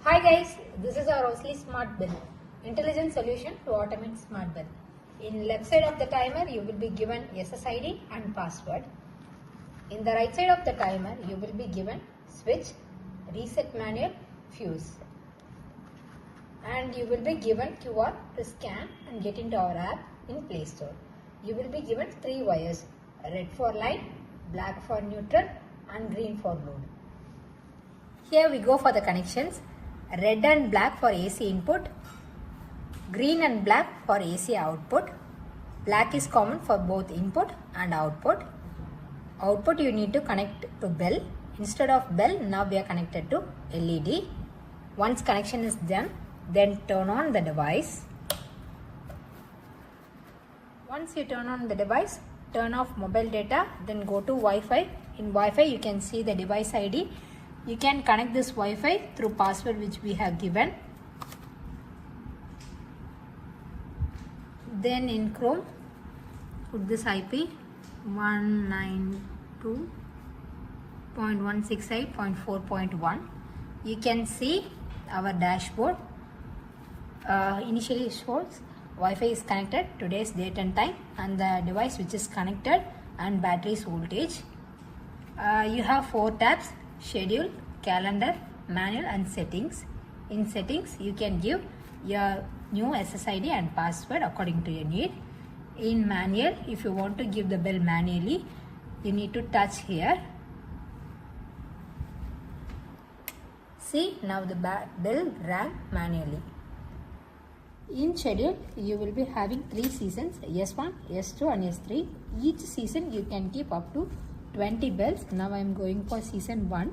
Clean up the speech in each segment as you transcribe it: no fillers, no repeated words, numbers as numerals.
Hi guys, this is our OCELLI Smart Bell, intelligent solution to automate Smart Bell. In left side of the timer, you will be given SSID and password. In the right side of the timer, you will be given switch, reset manual, fuse. And you will be given QR to scan and get into our app in Play Store. You will be given 3 wires, red for line, black for neutral and green for load. Here we go for the connections. Red and black for AC input, green and black for AC output. Black is common for both input and output. Output you need to connect to bell. Instead of bell, now we are connected to LED. Once connection is done, then turn on the device. Once you turn on the device, turn off mobile data, then go to Wi-Fi. In Wi-Fi you can see the device ID. You can connect this Wi-Fi through password which we have given. Then in Chrome, put this IP 192.168.4.1. You can see our dashboard. Initially shows Wi-Fi is connected, today's date and time, and the device which is connected and battery's voltage. You have 4 tabs: schedule, calendar, manual and settings. In settings you can give your new SSID and password according to your need. In manual, if you want to give the bell manually, you need to touch here. See, now the bell rang manually. In schedule, you will be having 3 seasons, S1, S2 and S3. Each season you can keep up to 20 bells. Now I am going for season 1.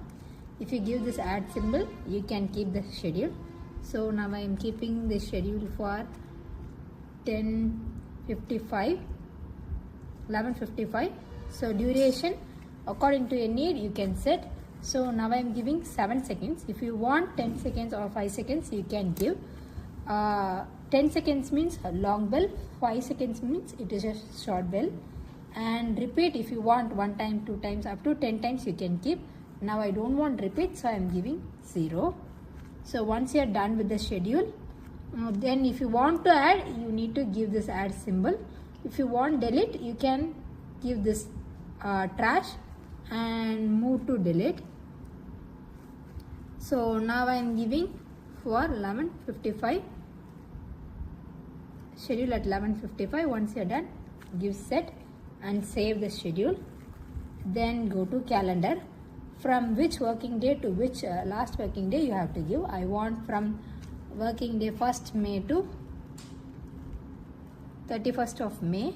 If you give this add symbol, you can keep the schedule. So now I am keeping the schedule for 11:55. So duration according to your need you can set. So now I am giving 7 seconds. If you want 10 seconds or 5 seconds, you can give. 10 seconds means a long bell, 5 seconds means it is a short bell. And repeat if you want 1 time, 2 times, up to 10 times you can keep. Now I don't want repeat, so I am giving 0. So once you are done with the schedule, then if you want to add, you need to give this add symbol. If you want delete, you can give this trash and move to delete. So now I am giving for 11:55. Schedule at 11:55. Once you are done, give set and save the schedule. Then go to calendar. From which working day to which last working day you have to give. I want from working day 1st May to 31st of May.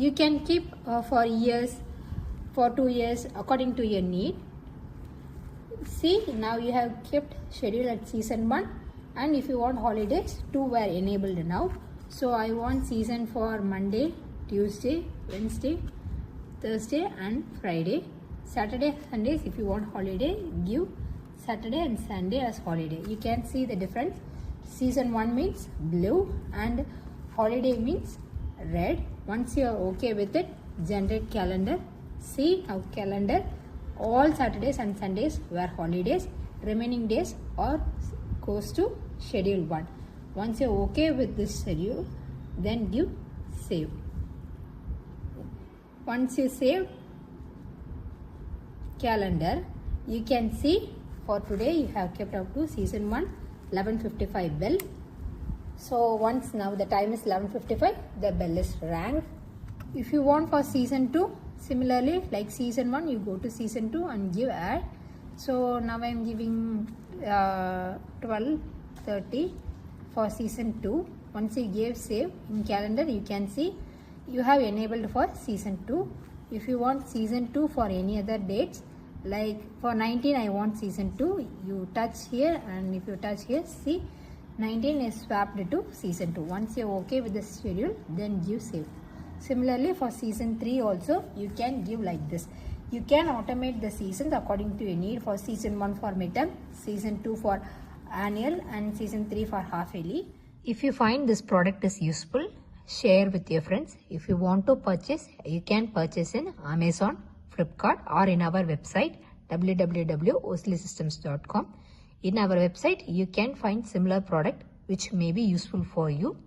You can keep for years, for 2 years according to your need. See, now you have kept schedule at season 1, and if you want holidays, 2 were enabled now. So I want season for Monday, Tuesday, Wednesday, Thursday and Friday. Saturday, Sundays, if you want holiday, give Saturday and Sunday as holiday. You can see the difference. Season 1 means blue and holiday means red. Once you are okay with it, generate calendar. See now calendar, all Saturdays and Sundays were holidays. Remaining days or goes to schedule 1. Once you are okay with this schedule, then give save. Once you save calendar, you can see for today you have kept up to season 1 11:55 bell. So once now the time is 11:55, the bell is rang. If you want for season 2, similarly like season 1, you go to season 2 and give add. So now I am giving 12:30 for season 2. Once you give save in calendar, you can see you have enabled for season 2. If you want season 2 for any other dates, like for 19 I want season 2, you touch here, and if you touch here, see 19 is swapped to season 2. Once you are okay with the schedule, then give save. Similarly for season 3 also you can give like this. You can automate the seasons according to your need. For season 1 for midterm, season 2 for annual and season 3 for half yearly. If you find this product is useful, share with your friends. If you want to purchase, you can purchase in Amazon, Flipkart or in our website www.ocellisystems.com. In our website, you can find similar product which may be useful for you.